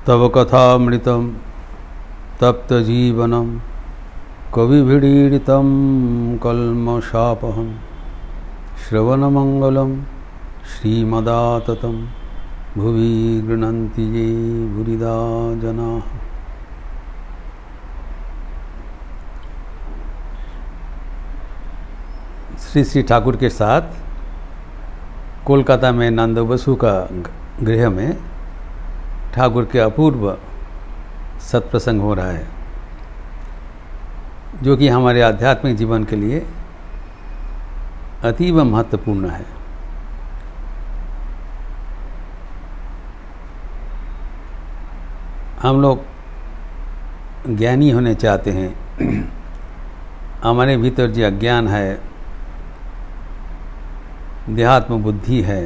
तव कथामृतं तप्तजीवनं कविभिरीडितं कल्मषापहं श्रवणमंगलं श्रीमदाततं भुवि गृह्णन्ति ये भूरिदा जनाः। श्री श्री ठाकुर के साथ कोलकाता में नंद बसु का गृह में ठाकुर के अपूर्व सत्प्रसंग हो रहा है, जो कि हमारे आध्यात्मिक जीवन के लिए अतीव महत्वपूर्ण है। हम लोग ज्ञानी होने चाहते हैं। हमारे भीतर जो अज्ञान है, देहात्म बुद्धि है,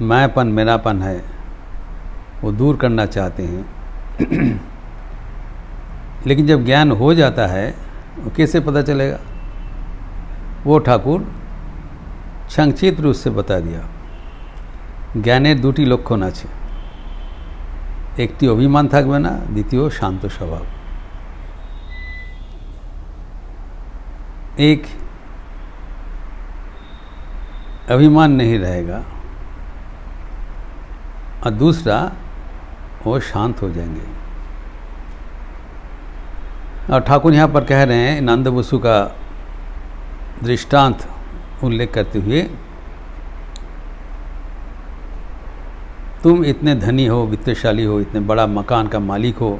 मैंपन मेरापन है, वो दूर करना चाहते हैं। लेकिन जब ज्ञान हो जाता है वो कैसे पता चलेगा? वो ठाकुर संक्षिप्त रूप से बता दिया। ज्ञानेर दुटी लक्षण आछे, एकटी अभिमान थाकबे ना, द्वितीय शांत स्वभाव। एक अभिमान नहीं रहेगा और दूसरा वो शांत हो जाएंगे। और ठाकुर यहाँ पर कह रहे हैं, नंद बसु का दृष्टांत उल्लेख करते हुए, तुम इतने धनी हो, वित्तशाली हो, इतने बड़ा मकान का मालिक हो,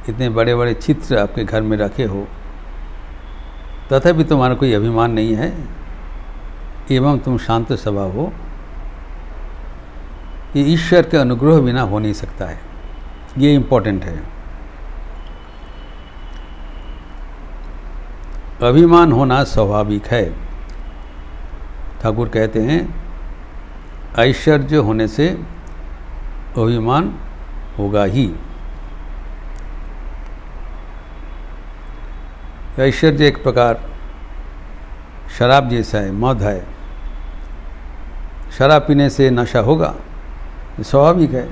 इतने बड़े बड़े चित्र आपके घर में रखे हो, तथापि तुम्हारा कोई अभिमान नहीं है एवं तुम शांत स्वभाव हो। ये ईश्वर के अनुग्रह बिना हो नहीं सकता है। ये इम्पोर्टेंट है। अभिमान होना स्वाभाविक है। ठाकुर कहते हैं ऐश्वर्य होने से अभिमान होगा ही। ऐश्वर्य एक प्रकार शराब जैसा है, मद है। शराब पीने से नशा होगा, स्वाभाविक है।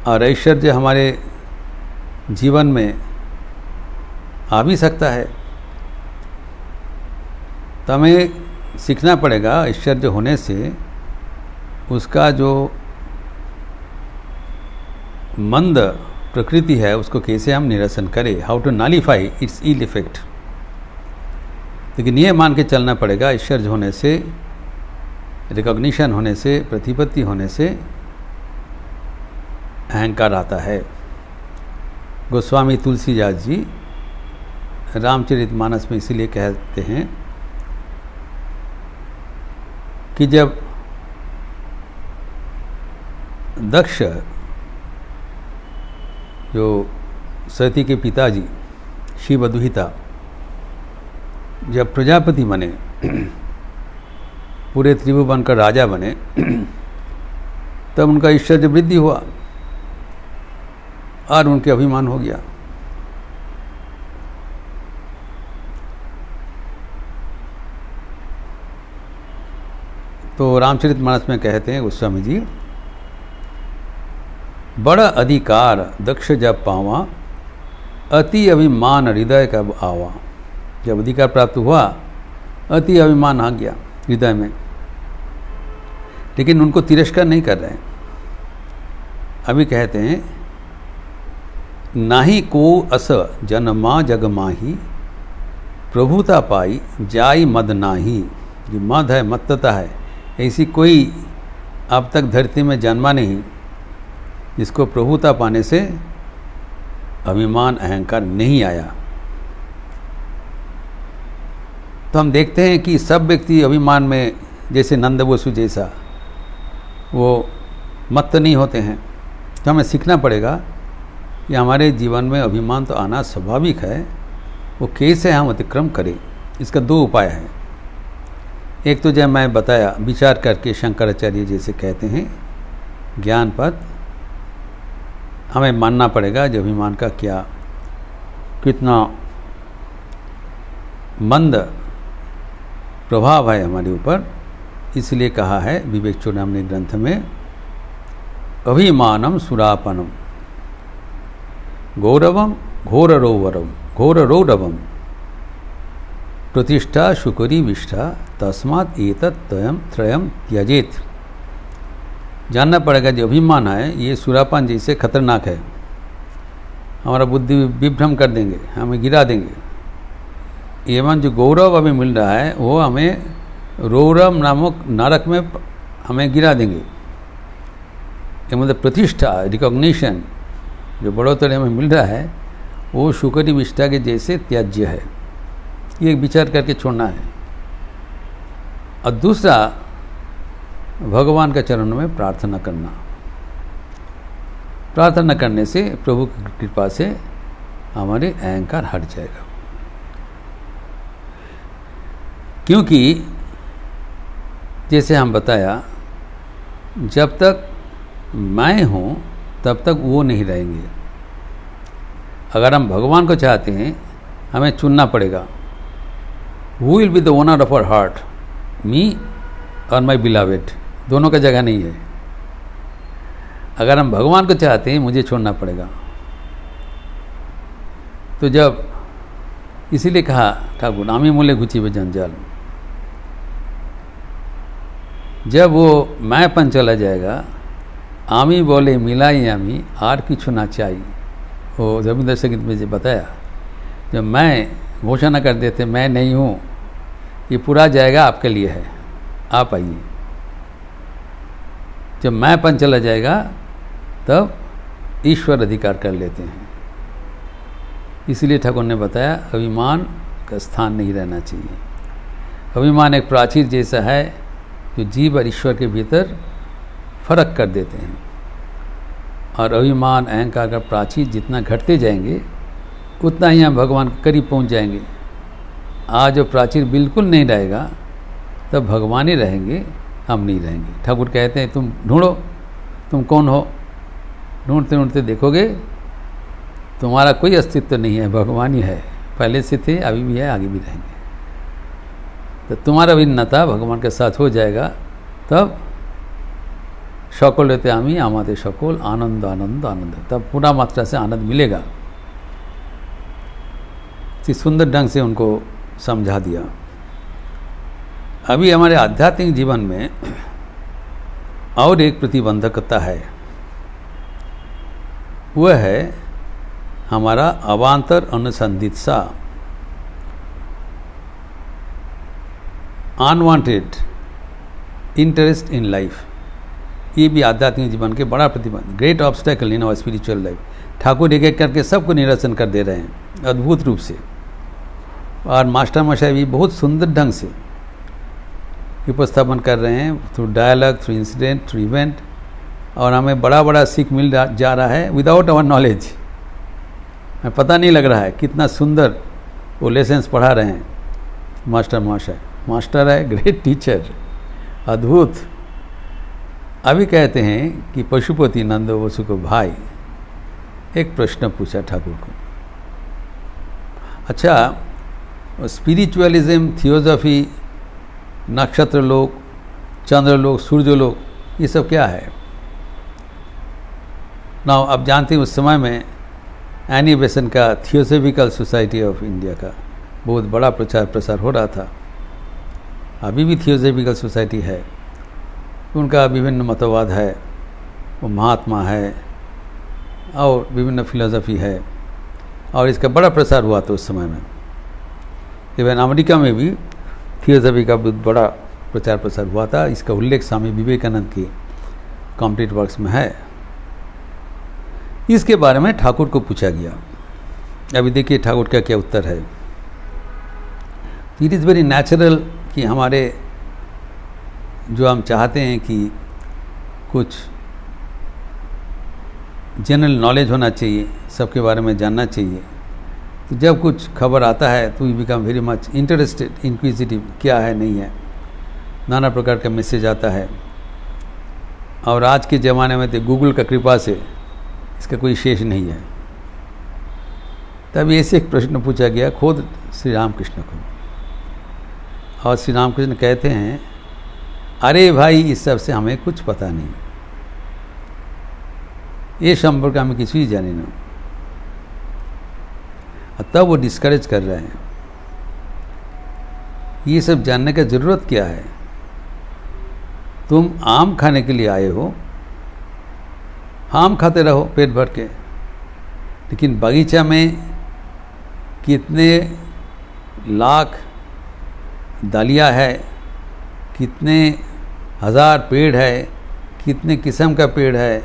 और ऐश्वर्य हमारे जीवन में आ भी सकता है, तो हमें सीखना पड़ेगा ऐश्वर्य होने से उसका जो मंद प्रकृति है उसको कैसे हम निरसन करें, how to nullify its ill effect. लेकिन ये मान के चलना पड़ेगा ऐश्वर्य होने से, रिकॉग्निशन होने से, प्रतिपत्ति होने से अहंकार आता है। गोस्वामी तुलसीदास जी रामचरितमानस में इसीलिए कहते हैं कि जब दक्ष, जो सती के पिताजी शिवदुहिता, जब प्रजापति बने, पूरे त्रिभुवन का राजा बने, तब उनका ऐश्वर्य वृद्धि हुआ और उनके अभिमान हो गया। तो रामचरितमानस में कहते हैं गोस्वामी जी, बड़ा अधिकार दक्ष जब पावा, अति अभिमान हृदय का आवा। जब अधिकार प्राप्त हुआ, अति अभिमान आ गया हृदय में, लेकिन उनको तिरस्कार नहीं कर रहे हैं। अभी कहते हैं, नाही को अस जनमा जग माही, प्रभुता पाई जाई मद नाही। जो मद है, मत्तता है, ऐसी कोई अब तक धरती में जन्मा नहीं जिसको प्रभुता पाने से अभिमान अहंकार नहीं आया। तो हम देखते हैं कि सब व्यक्ति अभिमान में, जैसे नंद बसु जैसा, वो मत्त नहीं होते हैं। तो हमें सीखना पड़ेगा कि हमारे जीवन में अभिमान तो आना स्वाभाविक है, वो कैसे हम अतिक्रम करें। इसका दो उपाय हैं। एक तो जब मैं बताया, विचार करके शंकराचार्य जैसे कहते हैं, ज्ञान पद हमें मानना पड़ेगा जो अभिमान का क्या कितना मंद प्रभाव है हमारे ऊपर। इसलिए कहा है विवेक चूड़ामणि ग्रंथ में अभिमानम सुरापनम गौरवम घोररौरवम प्रतिष्ठा शुकरी विष्ठा तस्मात् एतत् त्रयम त्यजेत। जानना पड़ेगा जो अभिमान है ये सुरापान जैसे खतरनाक है, हमारा बुद्धि विभ्रम कर देंगे, हमें गिरा देंगे। एवं जो गौरव हमें मिल रहा है वो हमें रौरव नामक नरक में हमें गिरा देंगे। ये मतलब प्रतिष्ठा रिकॉग्निशन जो बढ़ोतरी हमें मिल रहा है वो शुकरी विष्ठा के जैसे त्याज्य है, ये विचार करके छोड़ना है। और दूसरा भगवान के चरणों में प्रार्थना करना। प्रार्थना करने से प्रभु की कृपा से हमारे अहंकार हट जाएगा। क्योंकि जैसे हम बताया जब तक मैं हूँ तब तक वो नहीं रहेंगे। अगर हम भगवान को चाहते हैं हमें चुनना पड़ेगा, who will be the owner of our heart, me और माई बिलवेड, दोनों का जगह नहीं है। अगर हम भगवान को चाहते हैं मुझे छोड़ना पड़ेगा। तो जब इसीलिए कहा ठाकुर आमी मूल्य घुची वे जंजाल, जब वो मैंपन चला जाएगा, आमी बोले मिलाई आमी आर किछु ना चाहिए। वो रविंद्र संगीत में जो बताया, जब मैं घोषणा कर देते मैं नहीं हूँ, ये पूरा जाएगा आपके लिए है, आप आइए। जब मैंपन चला जाएगा तब ईश्वर अधिकार कर लेते हैं। इसलिए ठाकुर ने बताया अभिमान का स्थान नहीं रहना चाहिए। अभिमान एक प्राचीर जैसा है जो जीव और ईश्वर के भीतर फर्क कर देते हैं। और अभिमान अहंकार का प्राचीर जितना घटते जाएंगे उतना ही हम भगवान के करीब पहुंच जाएंगे। आज जो प्राचीर बिल्कुल नहीं रहेगा तब भगवान ही रहेंगे, हम नहीं रहेंगे। ठाकुर कहते हैं तुम ढूंढो तुम कौन हो, ढूंढते ढूंढते देखोगे तुम्हारा कोई अस्तित्व नहीं है, भगवान ही है। पहले से थे, अभी भी है, आगे भी रहेंगे। तो तुम्हारा भिन्नता भगवान के साथ हो जाएगा, तब सकल रहते आमी आमाते सकल आनंद आनंद आनंद, तब पूरा मात्रा से आनंद मिलेगा। इस सुंदर ढंग से उनको समझा दिया। अभी हमारे आध्यात्मिक जीवन में और एक प्रतिबंधकता है, वह है हमारा अवांतर अनुसंधित्सा, अनवांटेड इंटरेस्ट इन लाइफ। ये भी आध्यात्मिक जीवन के बड़ा प्रतिबंध, great obstacle in our spiritual life. Thakur एक एक करके सबको निरसन कर दे रहे हैं अद्भुत रूप से, और मास्टर मशाई भी बहुत सुंदर ढंग से उपस्थापन कर रहे हैं through dialogue, through incident, through event. और हमें बड़ा बड़ा सीख मिल जा रहा है विदाउट आवर नॉलेज। हमें पता नहीं लग रहा है कितना सुंदर वो लेसन्स पढ़ा रहे हैं मास्टर महाशय। मास्टर है, ग्रेट टीचर, अद्भुत। अभी कहते हैं कि पशुपति नंद वसु को भाई एक प्रश्न पूछा ठाकुर को, अच्छा स्पिरिचुअलिज्म, थियोसॉफी, नक्षत्र लोक, चंद्र लोक, सूर्य लोक, ये सब क्या है? ना अब जानते हैं उस समय में एनी बेसन का थियोसॉफिकल सोसाइटी ऑफ इंडिया का बहुत बड़ा प्रचार प्रसार हो रहा था। अभी भी थियोसॉफिकल सोसाइटी है, उनका विभिन्न मतवाद है, वो महात्मा है और विभिन्न फिलोसफी है, और इसका बड़ा प्रसार हुआ था उस समय में। इवन अमेरिका में भी थियोसॉफी का बहुत बड़ा प्रचार प्रसार हुआ था। इसका उल्लेख स्वामी विवेकानंद की कंप्लीट वर्क्स में है। इसके बारे में ठाकुर को पूछा गया। अभी देखिए ठाकुर का क्या उत्तर है। इट इज़ वेरी नेचुरल कि हमारे जो हम चाहते हैं कि कुछ जनरल नॉलेज होना चाहिए, सबके बारे में जानना चाहिए, तो जब कुछ खबर आता है तो you become very much interested, inquisitive, क्या है नहीं है, नाना प्रकार का मैसेज आता है। और आज के ज़माने में तो गूगल का कृपा से इसका कोई शेष नहीं है। तब ऐसे एक प्रश्न पूछा गया खुद श्री रामकृष्ण को, और श्री रामकृष्ण कहते हैं अरे भाई इस सब से हमें कुछ पता नहीं, ये संपर्क आम किसी जानी ना। तब वो डिस्करेज कर रहे हैं। ये सब जानने का ज़रूरत क्या है? तुम आम खाने के लिए आए हो, आम खाते रहो पेट भर के, लेकिन बगीचा में कितने लाख डालियाँ है, कितने हज़ार पेड़ है, कितने किस्म का पेड़ है,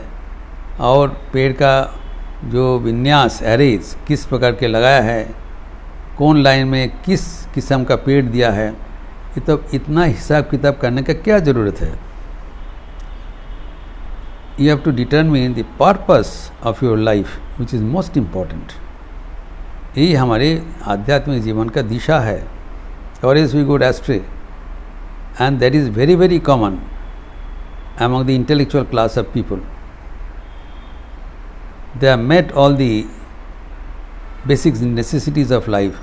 और पेड़ का जो विन्यास एरेज किस प्रकार के लगाया है, कौन लाइन में किस किस्म का पेड़ दिया है, ये तो इतना हिसाब किताब करने का क्या ज़रूरत है? You have to determine the purpose of your life, which is most important. यही हमारे आध्यात्मिक जीवन का दिशा है। Or else we go astray, and that is very very common among the intellectual class of people. They have met all the basic necessities of life.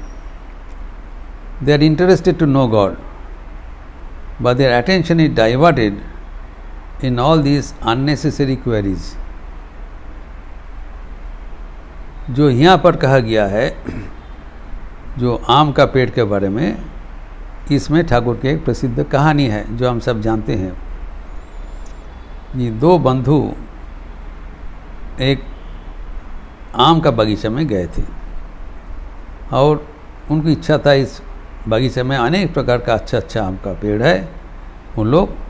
They are interested to know God, but their attention is diverted in all these unnecessary queries. जो यहाँ पर कहा गया है, जो आम का पेड़ के बारे में, इसमें ठाकुर की एक प्रसिद्ध कहानी है जो हम सब जानते हैं। ये दो बंधु एक आम का बगीचा में गए थे और उनकी इच्छा था इस बगीचे में अनेक प्रकार का अच्छा आम का पेड़ है, उन लोग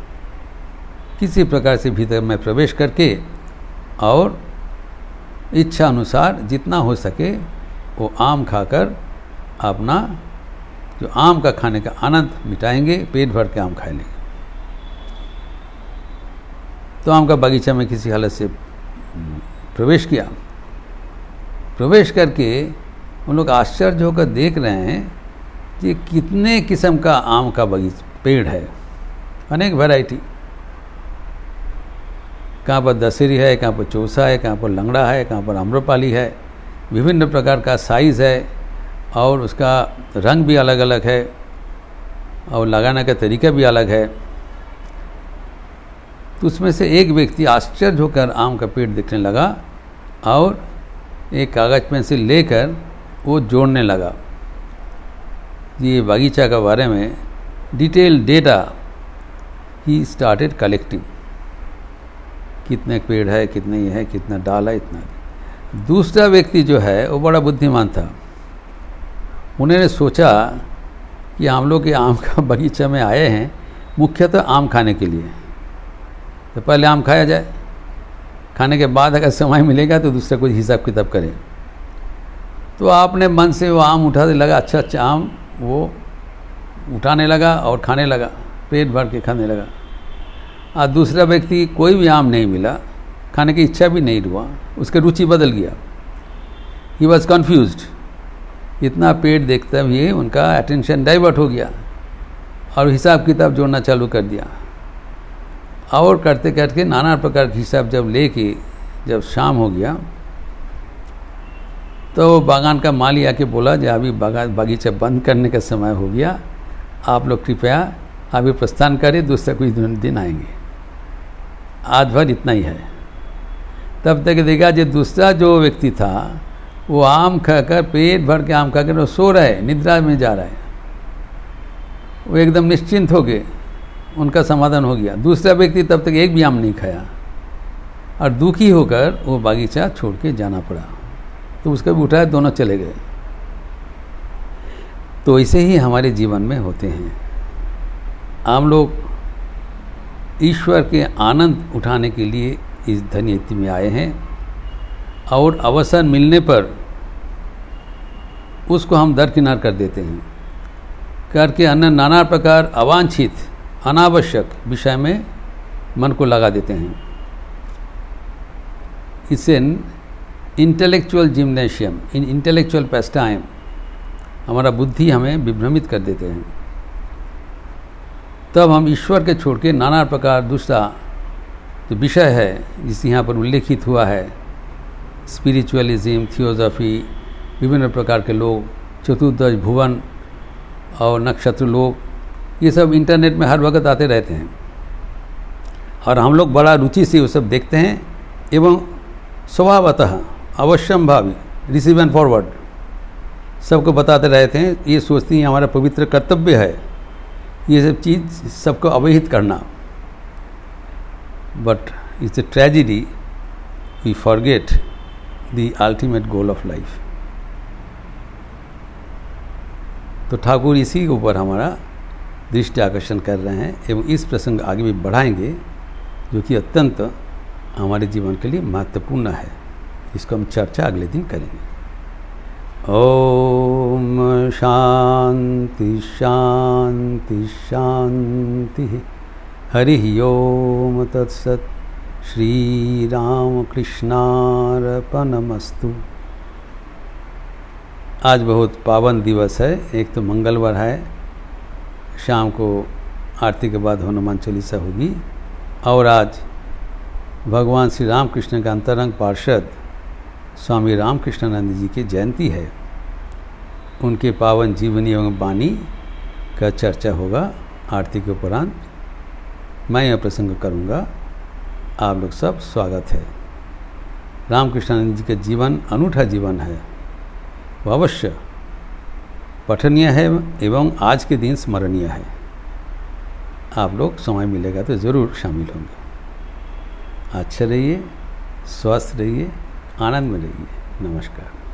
किसी प्रकार से भीतर में प्रवेश करके और इच्छा अनुसार जितना हो सके वो आम खाकर अपना जो आम का खाने का आनंद मिटाएंगे, पेट भर के आम खा लेंगे। तो आम का बगीचा में किसी हालत से प्रवेश किया। प्रवेश करके उन लोग आश्चर्य होकर देख रहे हैं कि कितने किस्म का आम का पेड़ है, अनेक वैरायटी। कहाँ पर दशहरी है, कहाँ पर चौसा है, कहाँ पर लंगड़ा है, कहाँ पर आम्रपाली है, विभिन्न प्रकार का साइज़ है और उसका रंग भी अलग अलग है और लगाने का तरीका भी अलग है। तो उसमें से एक व्यक्ति आश्चर्य होकर आम का पेड़ देखने लगा और एक कागज़ पेंसिल लेकर वो जोड़ने लगा। ये बगीचा के बारे में detail data he started collecting, कितने पेड़ है, कितने ये है, कितना डाल है, इतना। दूसरा व्यक्ति जो है वो बड़ा बुद्धिमान था। उन्होंने सोचा कि हम लोग ये आम का बगीचा में आए हैं मुख्यतः आम खाने के लिए, तो पहले आम खाया जाए, खाने के बाद अगर समय मिलेगा तो दूसरा कुछ हिसाब किताब करें। तो आपने मन से वो आम उठाने लगा, अच्छा आम वो उठाने लगा और खाने लगा, पेट भर के खाने लगा। और दूसरा व्यक्ति कोई भी आम नहीं मिला, खाने की इच्छा भी नहीं हुआ, उसकी रुचि बदल गया। He was confused. इतना पेट देखते हुए उनका अटेंशन डाइवर्ट हो गया और हिसाब किताब जोड़ना चालू कर दिया। और करते करते नाना प्रकार के हिसाब जब लेके जब शाम हो गया तो बागान का माली आके बोला कि अभी बगीचा बंद करने का समय हो गया, आप लोग कृपया अभी प्रस्थान करें, दूसरा कुछ दिन आएंगे, आज भर इतना ही है। तब तक देखा जो दूसरा जो व्यक्ति था वो आम खाकर पेट भर के आम खाकर वो सो रहा है, निद्रा में जा रहा है, वो एकदम निश्चिंत हो गए, उनका समाधान हो गया। दूसरा व्यक्ति तब तक एक भी आम नहीं खाया और दुखी होकर वो बागीचा छोड़ के जाना पड़ा। तो उसका भी उठाया, दोनों चले गए। तो ऐसे ही हमारे जीवन में होते हैं। हम लोग ईश्वर के आनंद उठाने के लिए इस धन्यति में आए हैं और अवसर मिलने पर उसको हम दरकिनार कर देते हैं, करके अन्य नाना प्रकार अवांछित अनावश्यक विषय में मन को लगा देते हैं। इससे इंटेलेक्चुअल जिम्नेशियम, इन इंटेलेक्चुअल पेस्टाइम हमारा बुद्धि हमें विभ्रमित कर देते हैं। तब हम ईश्वर के छोड़ के नाना प्रकार दूसरा जो विषय है जिस यहाँ पर उल्लेखित हुआ है, स्पिरिचुअलिज्म, थियोसॉफी, विभिन्न प्रकार के लोग, चतुर्दश भुवन और नक्षत्र लोग, ये सब इंटरनेट में हर वक्त आते रहते हैं और हम लोग बड़ा रुचि से वो सब देखते हैं एवं स्वभावतः अवश्यम भावी, रिसीव एंड फॉरवर्ड, सबको बताते रहते हैं। ये सोचती हैं हमारा पवित्र कर्तव्य है ये सब चीज़ सबको अवहित करना। But it's a tragedy, we forget the ultimate goal of life. तो ठाकुर इसी के ऊपर हमारा दृष्टि आकर्षण कर रहे हैं एवं इस प्रसंग आगे भी बढ़ाएंगे, जो कि अत्यंत हमारे जीवन के लिए महत्वपूर्ण है। इसको हम चर्चा अगले दिन करेंगे। ओम शांति शांति शांति। हरि ओम तत्सत। श्री राम कृष्णार्पणमस्तु। आज बहुत पावन दिवस है। एक तो मंगलवार है, शाम को आरती के बाद हनुमान चालीसा होगी, और आज भगवान श्री रामकृष्ण का अंतरंग पार्षद स्वामी रामकृष्णानंद जी की जयंती है। उनके पावन जीवनी एवं वाणी का चर्चा होगा आरती के उपरांत। मैं यह प्रसंग करूँगा। आप लोग सब स्वागत है। रामकृष्णानंद जी का जीवन अनूठा जीवन है, वो अवश्य पठनीय है एवं आज के दिन स्मरणीय है। आप लोग समय मिलेगा तो ज़रूर शामिल होंगे। अच्छे रहिए, स्वस्थ रहिए, आनंद में रहिए। नमस्कार।